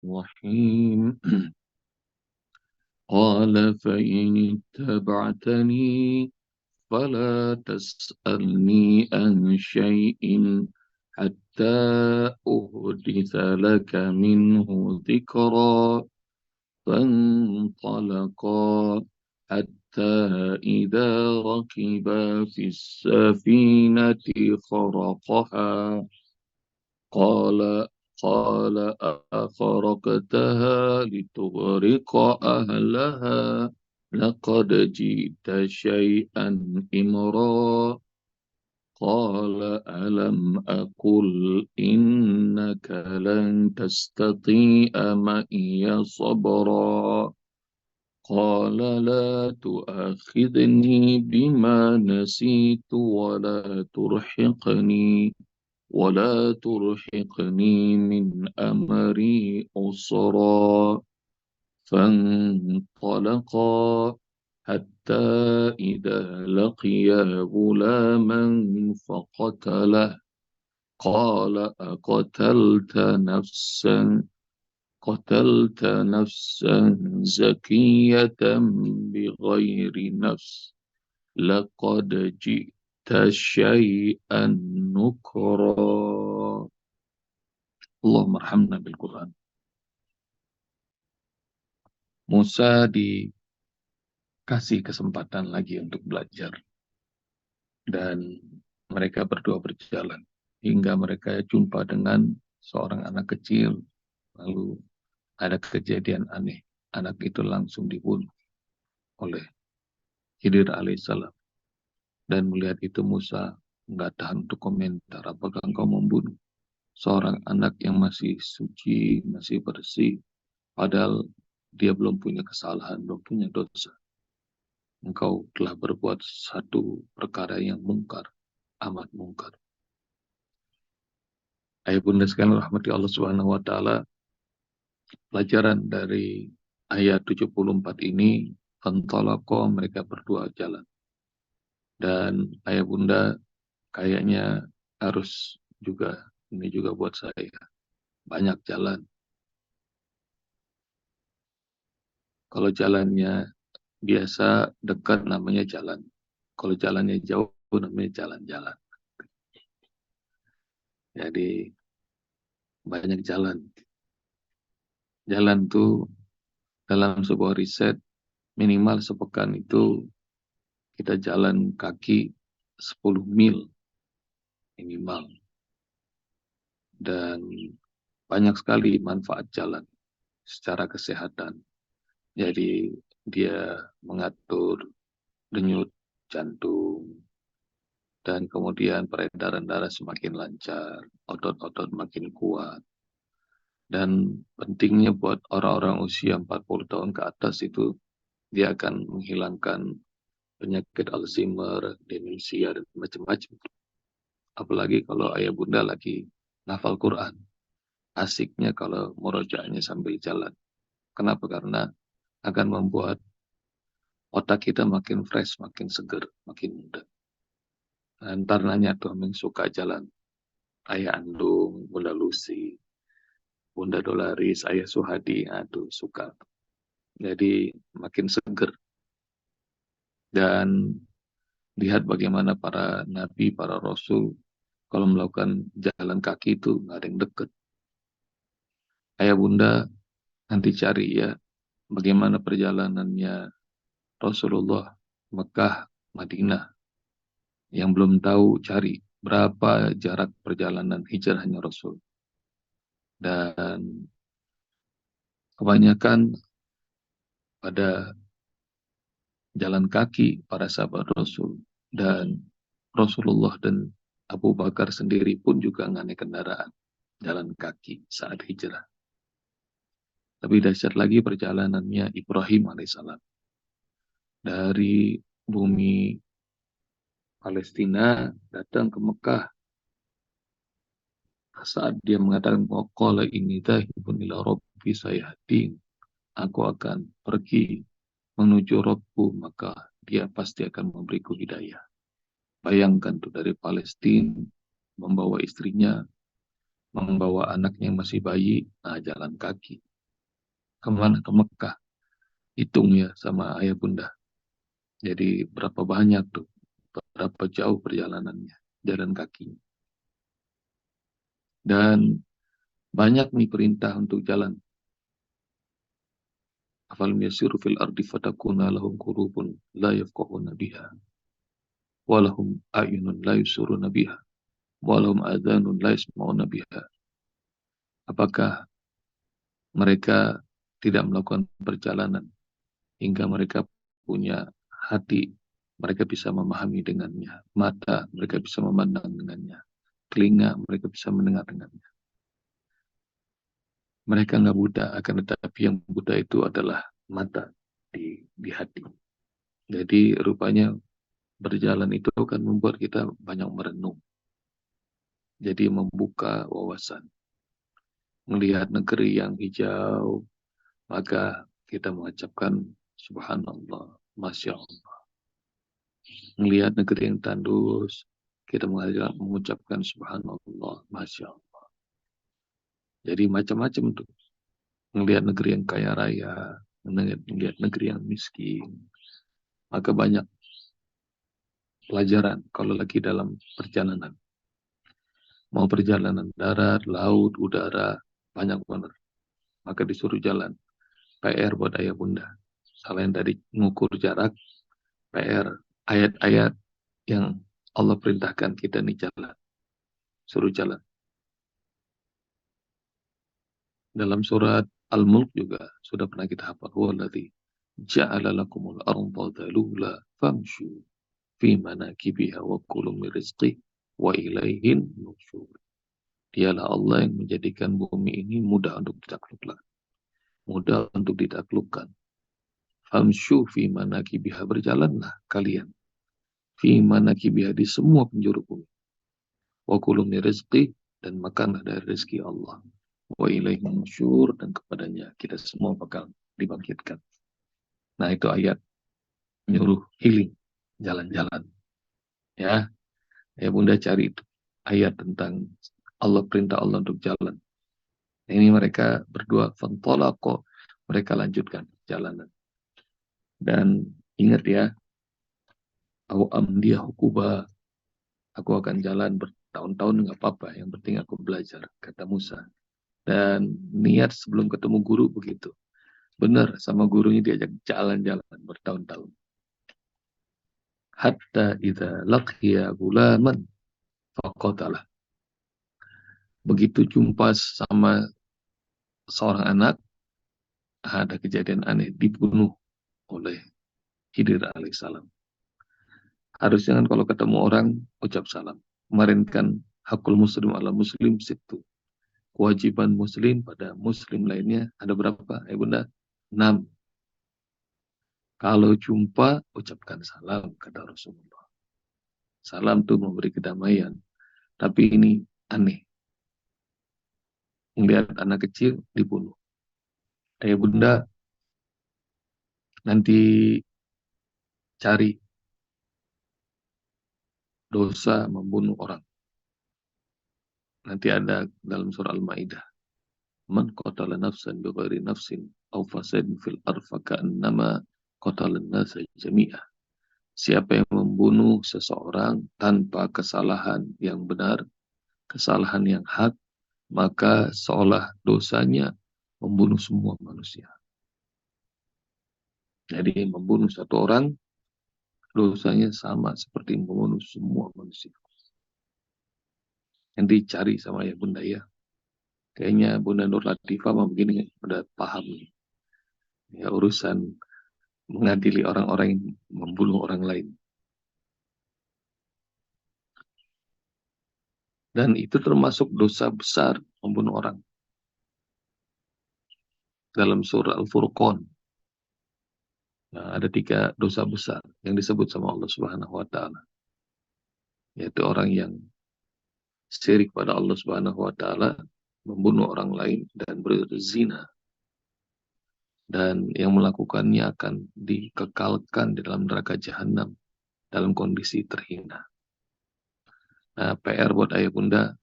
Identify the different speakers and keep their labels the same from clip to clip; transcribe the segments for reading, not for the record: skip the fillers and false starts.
Speaker 1: الرحيم قال فإن اتبعتني فلا تسألني عن شيء حتى أحدث لك منه ذكرا فانطلقا حتى إذا ركبا في السفينة خرقها قال قال أخرقتها لتغرق أهلها لقد جئت شيئا إمرا قال ألم أقل إنك لن تستطيع معي صبرا قال لا تؤاخذني بما نسيت ولا ترحقني من أمري أسرا فانطلقا حتى إذا لقيا غلاما فقتله قال قتلت نفسا زكية بغير نفس لقد جئت شيئا نكرا اللهم ارحمنا بالقرآن. Musa dikasih kesempatan lagi untuk belajar dan mereka berdua berjalan hingga mereka jumpa dengan seorang anak kecil. Lalu ada kejadian aneh, anak itu langsung dibunuh oleh Khidir alaihissalam. Dan melihat itu Musa nggak tahan untuk komentar, apakah engkau membunuh seorang anak yang masih suci, masih bersih, padahal dia belum punya kesalahan, belum punya dosa. Engkau telah berbuat satu perkara yang mungkar, amat mungkar. Ayah bunda sekalian rahmati Allah Subhanahu wa taala, pelajaran dari ayat 74 ini, fantalaqa, mereka berdua jalan. Dan ayah bunda kayaknya harus juga, ini juga buat saya, banyak jalan. Kalau jalannya biasa dekat namanya jalan. Kalau jalannya jauh namanya jalan-jalan. Jadi banyak jalan. Jalan tuh dalam sebuah riset minimal sepekan itu kita jalan kaki 10 mil minimal. Dan banyak sekali manfaat jalan secara kesehatan. Jadi dia mengatur denyut jantung, dan kemudian peredaran darah semakin lancar, otot-otot makin kuat. Dan pentingnya buat orang-orang usia 40 tahun ke atas itu, dia akan menghilangkan penyakit Alzheimer, demensia, dan macam-macam. Apalagi kalau ayah bunda lagi hafal Quran. Asiknya kalau murojaahnya sambil jalan. Kenapa? Karena akan membuat otak kita makin fresh, makin seger, makin muda. Ntar nanya tuh, yang suka jalan. Ayah Andung, Bunda Lucy, Bunda Dolaris, Ayah Suhadi, aduh suka. Jadi makin seger. Dan lihat bagaimana para nabi, para rasul, kalau melakukan jalan kaki itu nggak ada yang deket. Ayah bunda nanti cari ya, bagaimana perjalanannya Rasulullah Mekah, Madinah. Yang belum tahu cari berapa jarak perjalanan hijrahnya Rasul. Dan kebanyakan pada jalan kaki para sahabat Rasul, dan Rasulullah dan Abu Bakar sendiri pun juga nggak naik kendaraan, jalan kaki saat hijrah. Lebih dahsyat lagi perjalanannya Ibrahim alaihissalam dari bumi Palestina datang ke Mekah. Saat dia mengatakan qala inni dzahibun ila rabbi sayahdin, aku akan pergi menuju Rabbku, maka dia pasti akan memberiku hidayah. Bayangkan tuh, dari Palestina membawa istrinya, membawa anaknya yang masih bayi, jalan kaki. Kemana? Ke Mekah. Hitung ya sama ayah bunda. Jadi berapa banyak tuh, berapa jauh perjalanannya, jalan kaki. Dan banyak nih perintah untuk jalan. Afalam yasiru fil ardi fatakuna lahum qulubun la yafqahuna biha. Walahum a'yunun la yusuruna biha. Walahum adhanun la yasma'una biha. Apakah mereka tidak melakukan perjalanan hingga mereka punya hati, mereka bisa memahami dengannya, mata mereka bisa memandang dengannya, telinga mereka bisa mendengar dengannya. Mereka nggak buta, akan tetapi yang buta itu adalah mata di hati. Jadi rupanya berjalan itu akan membuat kita banyak merenung. Jadi membuka wawasan. Melihat negeri yang hijau, maka kita mengucapkan Subhanallah, Masya Allah. Melihat negeri yang tandus, kita mengucapkan Subhanallah, Masya Allah. Jadi macam-macam tuh. Melihat negeri yang kaya raya, melihat negeri yang miskin. Maka banyak pelajaran kalau lagi dalam perjalanan. Mau perjalanan darat, laut, udara, banyak banget. Maka disuruh jalan. PR buat ayah bunda. Selain dari mengukur jarak, PR ayat-ayat yang Allah perintahkan kita nih jalan. Suruh jalan. Dalam surat Al-Mulk juga sudah pernah kita hafal. Huwaladzi ja'ala lakumul arda dhalula famshu fi manakibiha wa kulu min rizqih wa ilaihin nusyur. Dialah Allah yang menjadikan bumi ini mudah untuk ditaklukkan. Mudah untuk ditaklukkan. Famshu fi manakibiha, berjalanlah kalian. Fi manakibiha, di semua penjuru bumi. Wa kulu min rizqih, dan makanlah dari rezeki Allah. Wa ilaihi nusyur, dan kepadanya kita semua bakal dibangkitkan. Nah, itu ayat menyuruh healing, jalan-jalan. Ya, ya bunda cari itu ayat tentang Allah, perintah Allah untuk jalan. Nah, ini mereka berdua fantolaqo, mereka lanjutkan jalanan. Dan ingat ya, au amdiya hukuba, aku akan jalan bertahun-tahun nggak apa-apa, yang penting aku belajar, kata Musa. Dan niat sebelum ketemu guru begitu. Benar, sama gurunya diajak jalan-jalan bertahun-tahun. Hatta idza laqiya gulaman faqatalah. Begitu jumpa sama seorang anak, ada kejadian aneh, dibunuh oleh Khidir alaihissalam. Harusnya kan kalau ketemu orang, ucap salam. Kemarin kan hakul muslim ala muslim situ. Kewajiban muslim pada muslim lainnya ada berapa? Bunda? 6. Kalau jumpa, ucapkan salam, kata Rasulullah. Salam itu memberi kedamaian. Tapi ini aneh. Melihat anak kecil dibunuh. Bunda, nanti cari dosa membunuh orang. Nanti ada dalam surah Al-Maidah. Man qatala nafsan bighairi nafsin aw fasadin fil ardh faka'annama qatala an-nasa jami'ah. Siapa yang membunuh seseorang tanpa kesalahan yang benar, kesalahan yang hak, maka seolah dosanya membunuh semua manusia. Jadi membunuh satu orang, dosanya sama seperti membunuh semua manusia. Yang dicari sama ya bunda ya. Kayaknya Bunda Nur Latifah mah begini udah paham nih. Ya urusan mengadili orang-orang yang membunuh orang lain. Dan itu termasuk dosa besar membunuh orang. Dalam surah Al-Furqan, nah, ada 3 dosa besar yang disebut sama Allah Subhanahu wa Ta'ala. Yaitu orang yang syirik pada Allah Subhanahu wa Ta'ala, membunuh orang lain, dan berzina. Dan yang melakukannya akan dikekalkan di dalam neraka jahanam dalam kondisi terhina. Nah, PR buat ayah bunda,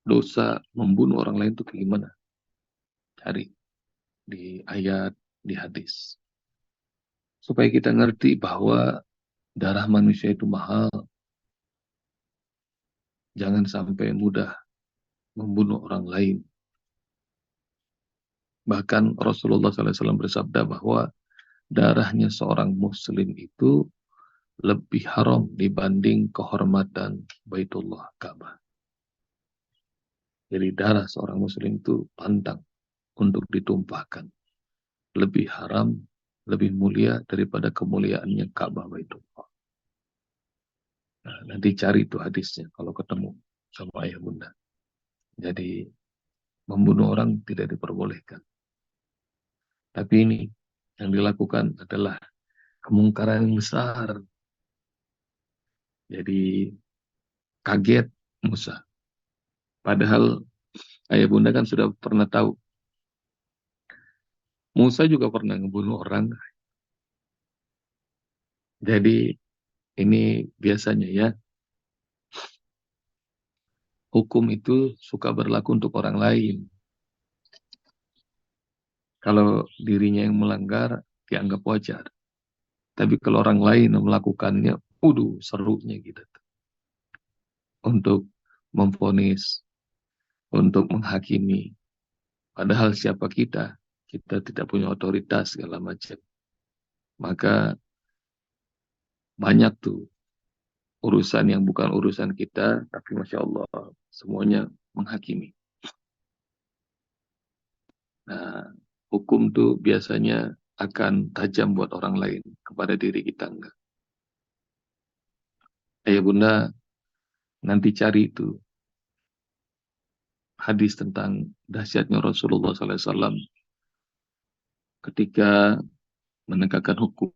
Speaker 1: dosa membunuh orang lain itu gimana? Cari. di ayat, di hadis. Supaya kita ngerti bahwa darah manusia itu mahal, jangan sampai mudah membunuh orang lain. Bahkan Rasulullah SAW bersabda bahwa darahnya seorang muslim itu lebih haram dibanding kehormatan Baitullah Ka'bah. Jadi darah seorang muslim itu pantang untuk ditumpahkan. Lebih haram, lebih mulia daripada kemuliaannya Ka'bah Baitullah. Nah, nanti cari itu hadisnya kalau ketemu sama ayah bunda. Jadi membunuh orang tidak diperbolehkan. Tapi ini yang dilakukan adalah kemungkaran yang besar. Jadi kaget Musa. Padahal ayah bunda kan sudah pernah tahu. Musa juga pernah membunuh orang. Jadi ini biasanya ya, hukum itu suka berlaku untuk orang lain. Kalau dirinya yang melanggar, dianggap wajar. Tapi kalau orang lain yang melakukannya, serunya gitu. Untuk memvonis, untuk menghakimi. Padahal siapa kita? Kita tidak punya otoritas segala macam. Maka banyak tuh urusan yang bukan urusan kita, tapi Masya Allah, semuanya menghakimi. Nah, hukum tuh biasanya akan tajam buat orang lain, kepada diri kita enggak. Ayah bunda, nanti cari itu hadis tentang dahsyatnya Rasulullah SAW ketika menegakkan hukum.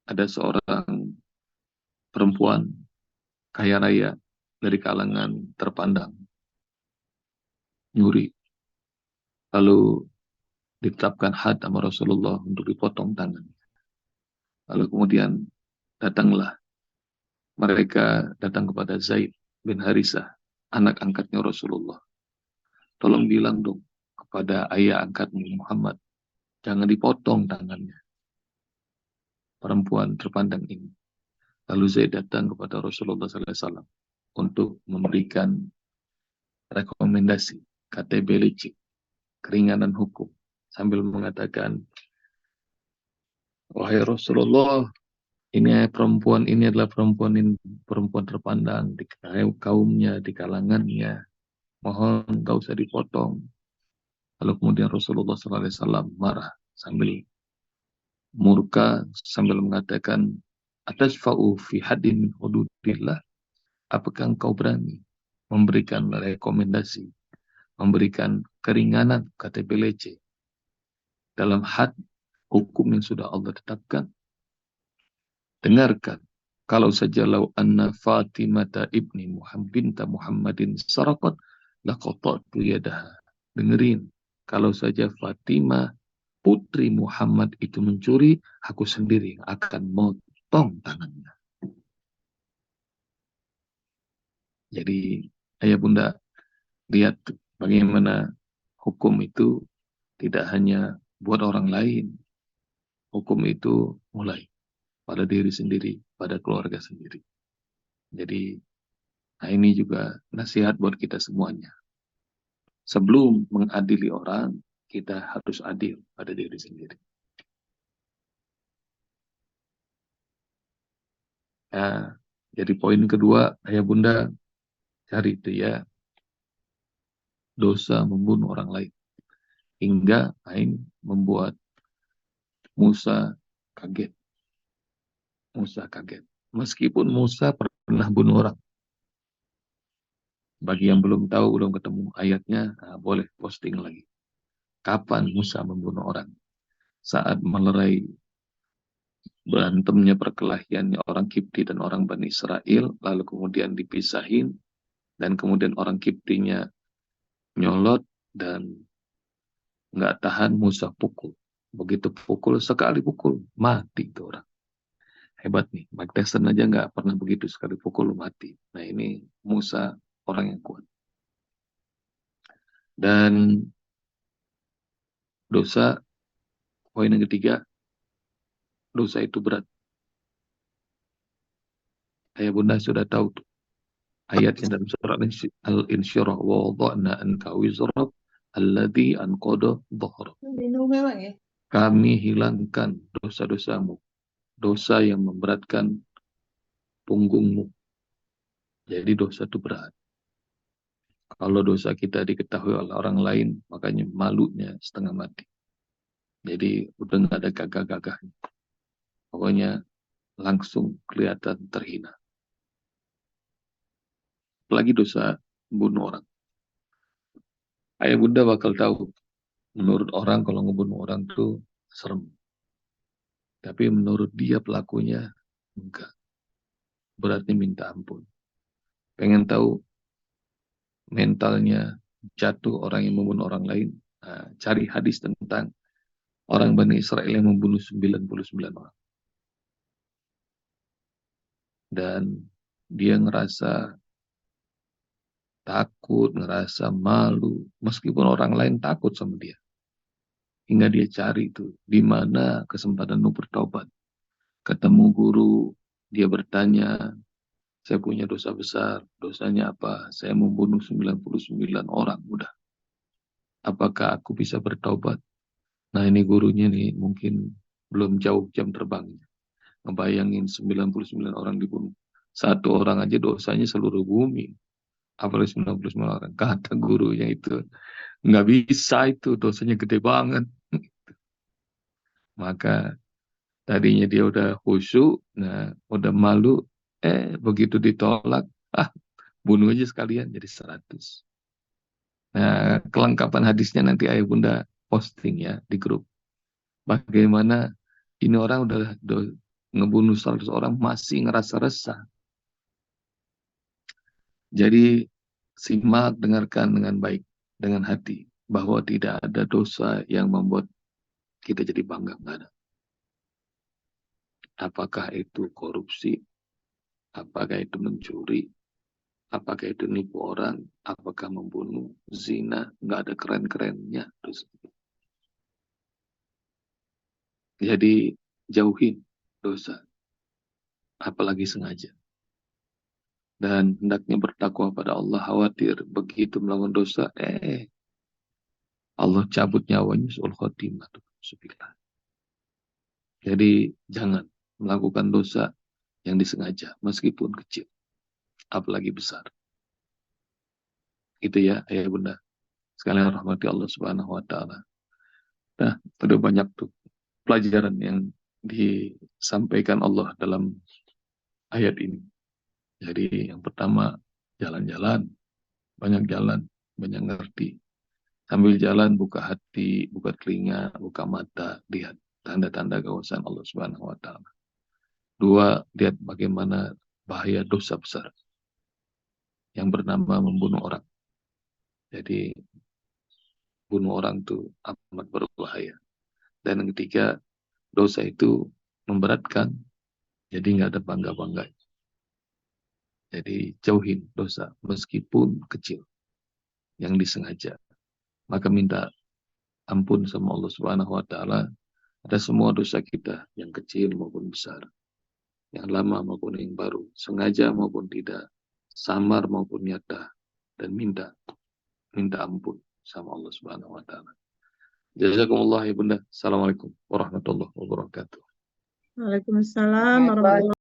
Speaker 1: Ada seorang perempuan kaya raya dari kalangan terpandang, nyuri. Lalu ditetapkan had sama Rasulullah untuk dipotong tangan. Lalu kemudian datanglah mereka datang kepada Zaid bin Harisah, anak angkatnya Rasulullah. Tolong bilang dong kepada ayah angkatmu Muhammad, jangan dipotong tangannya perempuan terpandang ini. Lalu Zaid datang kepada Rasulullah SAW untuk memberikan rekomendasi, KTB licik, keringanan hukum, sambil mengatakan, wahai Rasulullah, ini perempuan ini adalah perempuan terpandang di kaumnya, di kalangannya. Mohon gak usah dipotong. Lalu kemudian Rasulullah SAW marah sambil murka, sambil mengatakan, atasfa'u fi haddin min hududillah. Apakah engkau berani memberikan rekomendasi, memberikan keringanan, kata BLC, dalam had hukum yang sudah Allah tetapkan? Dengarkan, kalau saja lau anna Fatimata ibni binta Muhammadin sarakat, laqata'tu yadaha. Dengerin, kalau saja Fatimah putri Muhammad itu mencuri, aku sendiri akan motong tangannya. Jadi ayah bunda, lihat bagaimana hukum itu tidak hanya buat orang lain. Hukum itu mulai pada diri sendiri, pada keluarga sendiri. Jadi, nah ini juga nasihat buat kita semuanya. Sebelum mengadili orang, kita harus adil pada diri sendiri. Nah, jadi poin kedua, ayah bunda, cari itu ya, dosa membunuh orang lain. Hingga Ain membuat Musa kaget. Musa kaget. Meskipun Musa pernah bunuh orang. Bagi yang belum tahu, belum ketemu ayatnya, nah, boleh posting lagi. Kapan Musa membunuh orang? Saat melerai berantemnya perkelahiannya orang Kipti dan orang Bani Israel, lalu kemudian dipisahin, dan kemudian orang Kiptinya nyolot, dan nggak tahan Musa pukul. Begitu pukul, sekali pukul, mati itu orang. Hebat nih, Mike Tyson aja nggak pernah begitu, sekali pukul mati. Nah ini Musa orang yang kuat. Dan Dosa, poin yang ketiga, dosa itu berat. Ayah bunda sudah tahu tuh, ayatnya dalam surat Al-Insyirah, wa wada'na anka wizrak alladhi anqadha dhahrak. Kami hilangkan dosa-dosamu, dosa yang memberatkan punggungmu. Jadi dosa itu berat. Kalau dosa kita diketahui oleh orang lain, makanya malunya setengah mati. Jadi udah nggak ada gagah-gagahnya. Pokoknya langsung kelihatan terhina. Apalagi dosa bunuh orang. Ayah bunda bakal tahu, menurut orang kalau ngebunuh orang tuh serem. Tapi menurut dia pelakunya, enggak. Beratnya minta ampun. Pengen tahu mentalnya jatuh orang yang membunuh orang lain? Nah, cari hadis tentang orang Bani Israel yang membunuh 99 orang. Dan dia ngerasa takut, ngerasa malu, meskipun orang lain takut sama dia. Hingga dia cari itu, di mana kesempatan untuk bertobat. Ketemu guru, dia bertanya, saya punya dosa besar, dosanya apa? Saya membunuh 99 orang, udah. Apakah aku bisa bertobat? Nah ini gurunya nih, mungkin belum jauh jam terbangnya. Ngebayangin 99 orang dibunuh. Satu orang aja dosanya seluruh bumi. Apalagi 99 orang. Kata gurunya itu, nggak bisa itu, dosanya gede banget. Maka tadinya dia udah khusyuk, nah udah malu, begitu ditolak, bunuh aja sekalian jadi 100. Nah, kelengkapan hadisnya nanti ayah bunda posting ya di grup. Bagaimana ini orang udah ngebunuh 100 orang masih ngerasa resah. Jadi simak, dengarkan dengan baik, dengan hati, bahwa tidak ada dosa yang membuat kita jadi bangga, nggak ada. Apakah itu korupsi, apakah itu mencuri, apakah itu nipu orang, apakah membunuh, zina, nggak ada keren-kerennya. Jadi jauhin dosa, apalagi sengaja. Dan hendaknya bertakwa pada Allah, khawatir begitu melakukan dosa, Allah cabut nyawanya sul khotimah. Jadi jangan melakukan dosa yang disengaja, meskipun kecil, apalagi besar. Itu ya, ayah bunda. Sekalian rahmati Allah Subhanahu wa Ta'ala. Nah, ada banyak tuh pelajaran yang disampaikan Allah dalam ayat ini. Jadi yang pertama, jalan-jalan, banyak jalan, banyak ngerti. Sambil jalan, buka hati, buka telinga, buka mata, lihat tanda-tanda kekuasaan Allah Subhanahu wa Ta'ala. Dua, lihat bagaimana bahaya dosa besar yang bernama membunuh orang. Jadi bunuh orang itu amat berbahaya. Dan yang ketiga, dosa itu memberatkan, jadi nggak ada bangga-bangga. Jadi jauhin dosa meskipun kecil yang disengaja. Maka minta ampun sama Allah Subhanahu wa Ta'ala atas semua dosa kita, yang kecil maupun besar, yang lama maupun yang baru, sengaja maupun tidak, samar maupun nyata, dan minta ampun sama Allah Subhanahu wa Ta'ala. Jazakumullah ya bunda. Assalamualaikum warahmatullahi wabarakatuh.
Speaker 2: Waalaikumsalam warahmatullahi